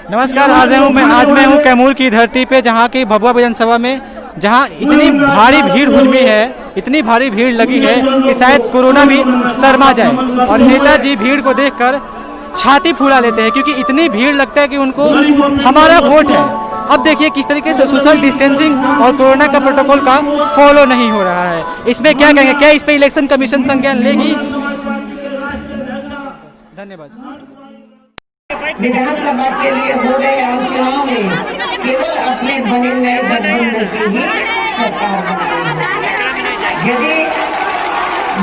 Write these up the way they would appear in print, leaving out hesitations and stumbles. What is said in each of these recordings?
नमस्कार। आज मैं हूँ कैमूर की धरती पे, जहाँ की भभुआ विधानसभा में, जहाँ इतनी भारी भीड़ हुजमी है, इतनी भारी भीड़ लगी है कि शायद कोरोना भी शर्मा जाए। और नेताजी भीड़ को देखकर छाती फुला लेते हैं, क्योंकि इतनी भीड़ लगता है कि उनको हमारा वोट है। अब देखिए किस तरीके से सोशल डिस्टेंसिंग और कोरोना का प्रोटोकॉल का फॉलो नहीं हो रहा है। इसमें क्या कहेंगे, क्या इस पर इलेक्शन कमीशन संज्ञान लेगी? धन्यवाद। विधानसभा के लिए हो रहे आम चुनाव में केवल अपने बने नए गठबंधन की ही सरकार बनाई। यदि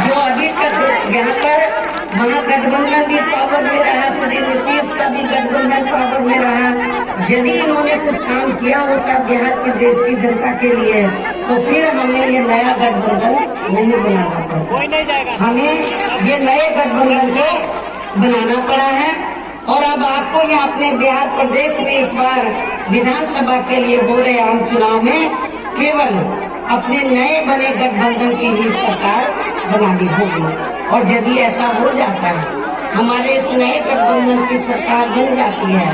जो अभी तक यहाँ पर महागठबंधन भी पावर में रहा, श्री नीतीश का भी गठबंधन पावर में रहा, यदि इन्होंने कुछ काम किया होता बिहार प्रदेश की जनता के लिए, तो फिर हमें ये नया गठबंधन नहीं बनाना पड़ा। हमें ये नए गठबंधन को बनाना पड़ा है। और अब आपको यहाँ अपने बिहार प्रदेश में इस बार विधानसभा के लिए हो रहे आम चुनाव में केवल अपने नए बने गठबंधन की ही सरकार बनानी होगी। और यदि ऐसा हो जाता है, हमारे इस नए गठबंधन की सरकार बन जाती है,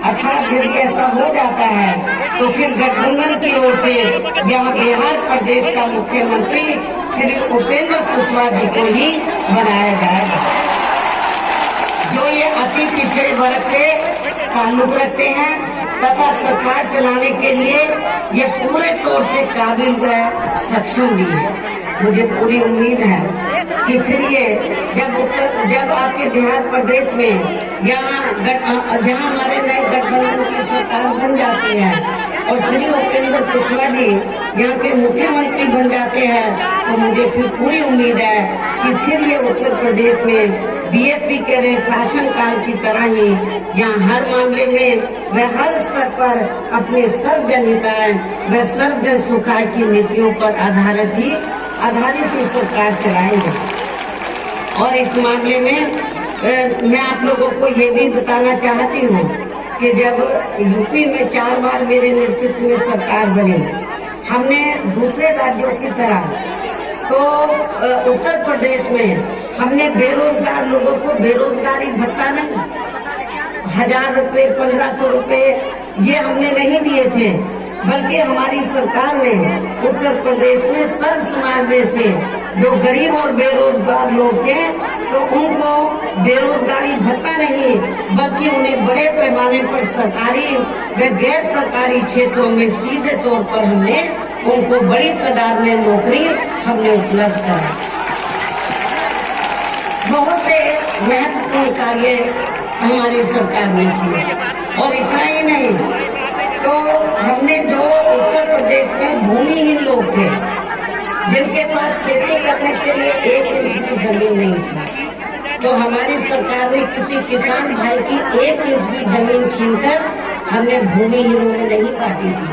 अर्थात यदि ऐसा हो जाता है, तो फिर गठबंधन की ओर से यहाँ बिहार प्रदेश का मुख्यमंत्री श्री उपेंद्र कुशवाहा जी को ही बनाया जाएगा, जो ये अति पिछड़े वर्ग से ताल्लुक रखते हैं तथा सरकार चलाने के लिए ये पूरे तौर से काबिल व सक्षम भी है। मुझे पूरी उम्मीद है कि फिर ये जब आपके बिहार प्रदेश में जहाँ हमारे नए गठबंधन की सरकार बन जाती है और श्री उपेंद्र कुशवाहा जी यहाँ के मुख्यमंत्री बन जाते हैं, तो मुझे फिर पूरी उम्मीद है कि फिर ये उत्तर प्रदेश में बीएसपी के शासन काल की तरह ही जहाँ हर मामले में वह हर स्तर पर अपने सर्वजन हिताय व सर्वजन सुखाय की नीतियों पर आधारित ही सरकार चलाएंगे। और इस मामले में मैं आप लोगों को ये भी बताना चाहती हूँ कि जब यूपी में 4 बार मेरे नेतृत्व में सरकार बनी, हमने दूसरे राज्यों की तरह तो उत्तर प्रदेश में हमने बेरोजगार लोगों को बेरोजगारी भत्ता नहीं, 1000 रुपए 1500 रुपए ये हमने नहीं दिए थे, बल्कि हमारी सरकार ने उत्तर प्रदेश में सर्व समाज में से जो गरीब और बेरोजगार लोग थे, तो उनको बेरोजगारी भत्ता नहीं, बल्कि उन्हें बड़े पैमाने पर सरकारी व गैर सरकारी क्षेत्रों में सीधे तौर पर हमने उनको बड़ी तादाद में नौकरी हमने उपलब्ध कराई। बहुत से महत्वपूर्ण कार्य हमारी सरकार ने किए। और इतना ही नहीं, तो हमने जो उत्तर प्रदेश में भूमिहीन लोग थे, जिनके पास खेती करने के लिए 1 इंच की जमीन नहीं थी, तो हमारी सरकार ने किसी किसान भाई की 1 इंच भी जमीन छीनकर हमने भूमिहीनों में नहीं बांटी थी,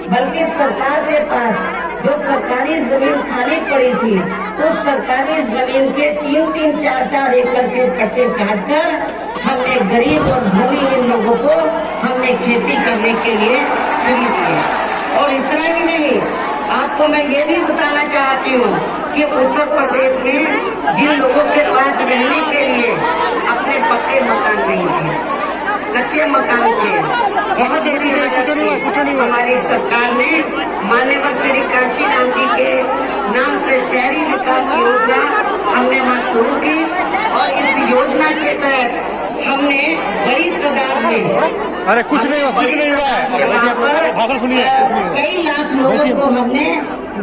बल्कि सरकार के पास जो सरकारी जमीन खाली पड़ी थी, उस सरकारी जमीन के 3-3, 4-4 एकड़ के पट्टे काटकर हमने गरीब और भूमिहीन लोगों को हमने खेती करने के लिए खरीद किया। और इतना ही नहीं, आपको मैं ये भी बताना चाहती हूँ कि उत्तर प्रदेश में जिन लोगों के पास रहने के लिए अपने पक्के मकान नहीं थे, कच्चे मकान थे, बहुत हमारी सरकार ने माननीय श्री काशीराम जी के नाम से शहरी विकास योजना हमने वहाँ शुरू की। और इस योजना के तहत हमने बड़ी तादाद में, अरे कुछ नहीं हुआ कई लाख लोगों को हमने,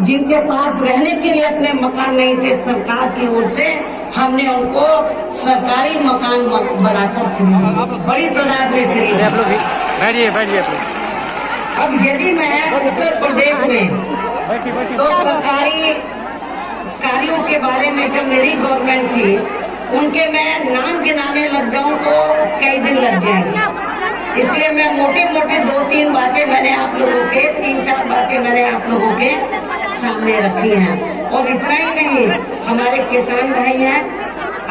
जिनके पास रहने के लिए अपने मकान नहीं थे, सरकार की ओर से हमने उनको सरकारी मकान बनाकर खरीदे, बड़ी तादाद में खरीदे। बैठिए। अब यदि मैं उत्तर प्रदेश में तो सरकारी कार्यों के बारे में जो मेरी गवर्नमेंट थी, उनके मैं नाम गिनाने लग जाऊं तो कई दिन लग जाएंगे। इसलिए मैं मोटी 2-3 बातें मैंने आप लोगों के 3-4 बातें मैंने आप लोगों के सामने रखी हैं। और इतना ही नहीं, हमारे किसान भाई हैं,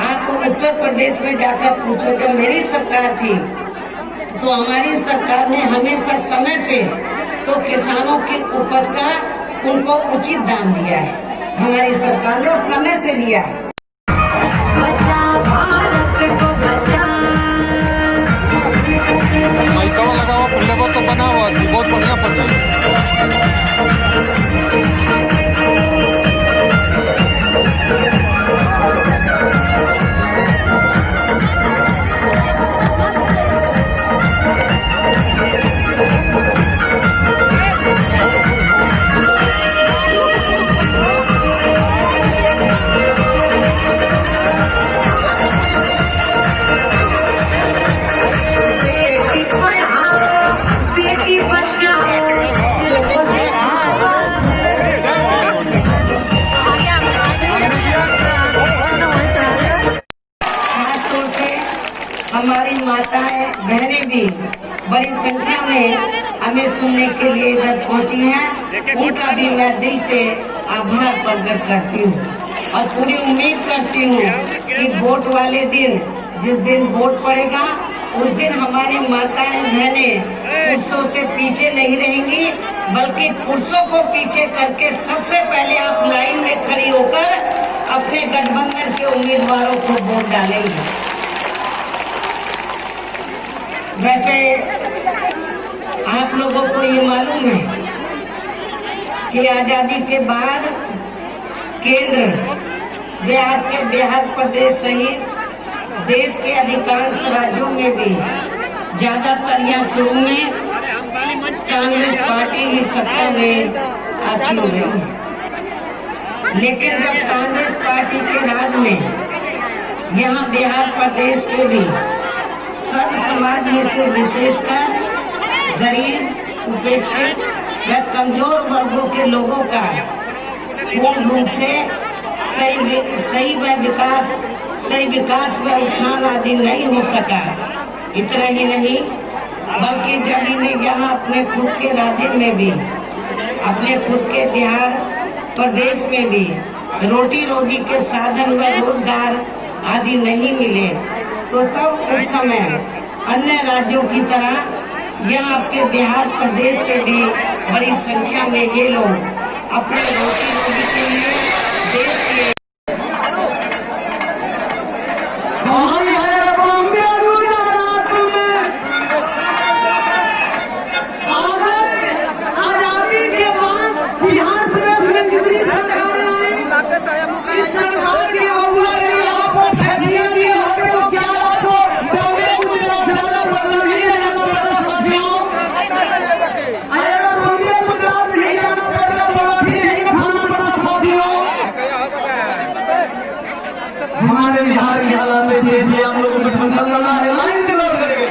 आपको उत्तर प्रदेश में जाकर पूछो, जब मेरी सरकार थी तो हमारी सरकार ने हमेशा समय से तो किसानों की उपज का उनको उचित दाम दिया है, हमारी सरकार ने समय से दिया है। भारत को बचा हमारी माताएं बहनें भी बड़ी संख्या में हमें सुनने के लिए इधर पहुंची हैं। उनका भी मैं दिल से आभार प्रकट करती हूँ और पूरी उम्मीद करती हूँ कि वोट वाले दिन, जिस दिन वोट पड़ेगा, उस दिन हमारी माताएं बहनें पुरुषों से पीछे नहीं रहेंगी, बल्कि पुरुषों को पीछे करके सबसे पहले आप लाइन में खड़ी होकर अपने गठबंधन के उम्मीदवारों को वोट डालेंगे। वैसे आप लोगों को ये मालूम है कि आजादी के बाद केंद्र बिहार प्रदेश सहित देश के अधिकांश राज्यों में भी ज्यादातर या शुरू में कांग्रेस पार्टी ही सत्ता में हासिल हो गई। लेकिन जब कांग्रेस पार्टी के राज में यहाँ बिहार प्रदेश के भी सब समाज में से विशेषकर गरीब, उपेक्षित या कमजोर वर्गों के लोगों का पूर्ण रूप से सही विकास व उत्थान आदि नहीं हो सका। इतना ही नहीं, बल्कि जब इन्हें यहाँ अपने खुद के राज्य में भी, अपने खुद के बिहार प्रदेश में भी रोटी रोजी के साधन व रोजगार आदि नहीं मिले, तो तब उस समय अन्य राज्यों की तरह यहाँ आपके बिहार प्रदेश से भी बड़ी संख्या में ये लोग अपने रोटी रोजी के लिए देश के हमारे बिहार के हालात में इसलिए हम लोगों को गठबंधन करना है, लाइन से लौट करके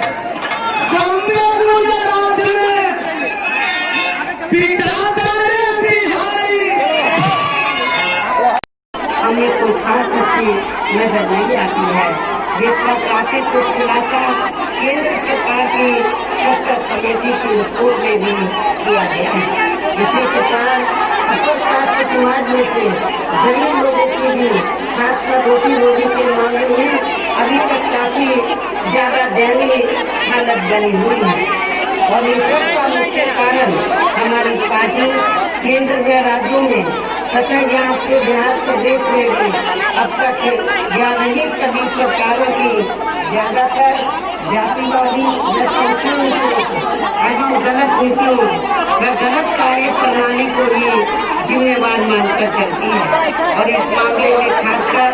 हमें कोई खास अच्छी नजर नहीं आती है, जिसका काफी कुछ खुलासा केंद्र सरकार की सत्ता कमेटी की रिपोर्ट में भी किया गया है। इसी प्रकार अपर कास्ट समाज में से गरीब लोगों की भी खासकर रोटी रोजी के मामले में अभी तक काफी ज्यादा दयनीय हालत बनी हुई है और इस सब का मुख्य कारण हमारी पार्टी केंद्र व राज्यों में तथा यहाँ के बिहार प्रदेश में भी अब तक या नहीं सभी सरकारों की ज्यादातर जातिवादी एवं गलत नीतियों व गलत कार्य प्रणाली को भी जिम्मेवार मानकर चलती है और इस मामले में खासकर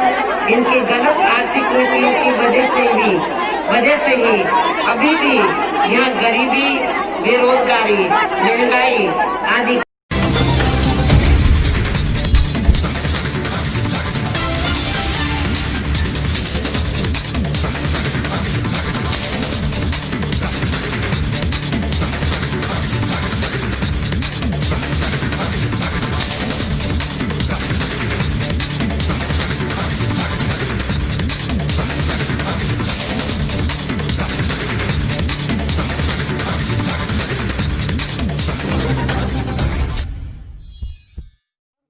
इनकी गलत आर्थिक नीतियों की वजह से ही अभी भी यहाँ गरीबी, बेरोजगारी, महंगाई आदि